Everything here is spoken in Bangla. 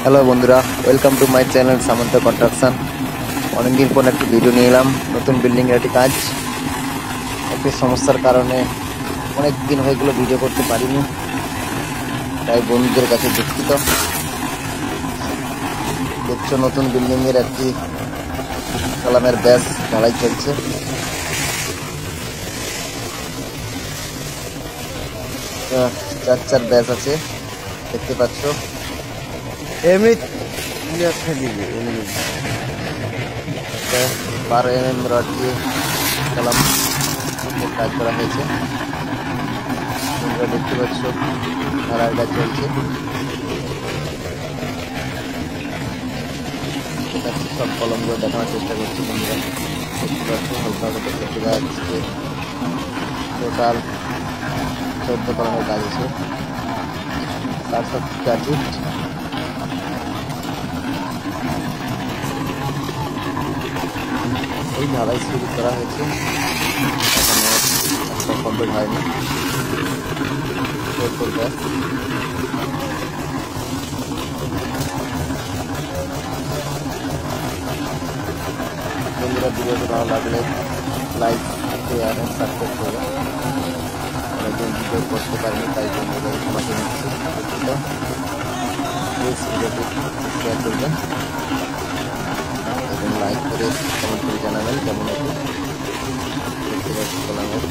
হ্যালো বন্ধুরা, welcome to my channel Samanta construction. অনেকদিন পর একটি ভিডিও নিয়ে এলাম। নতুন বিল্ডিংয়ের একটি কাজ। একটি সমস্যার কারণে অনেক দিন হয়ে গেলো ভিডিও করতে পারিনি, তাই বন্ধুদের কাছে দুঃখিত। দেখছো নতুন বিল্ডিংয়ের একটি কলামের ব্যাস ঢালাই চলছে। চার ব্যাস আছে, দেখতে পাচ্ছ। এমনি 12 mm রড দিয়ে কলাম কাজ করা হয়েছে। তোমরা দেখতে পাচ্ছ ঢালাইয়ের কাজ চলছে। সব কলমগুলো দেখানোর চেষ্টা করছি বন্ধুরা। দেখতে পাচ্ছ হালকা হালকা দেখতে যাচ্ছে। টোটাল 14 কলমের কাজ আছে। 4 ফিট। এই ঢালাই শুরু করা হয়েছে, এখনো কমপ্লিট হয়নি। বন্ধুরা, ভিডিওটি ভালো লাগলে লাইক, শেয়ার এবং সাবস্ক্রাইব করবে। অনেকদিন ভিডিও করতে পারিনি, তাই বন্ধুরা আমাকে নিচ্ছি। প্লিজ ভিডিওটি শেয়ার করবেন এবং লাইক করে কমেন্ট করে জানাবেন কেমন আছে। দেখতে পাচ্ছি কলামের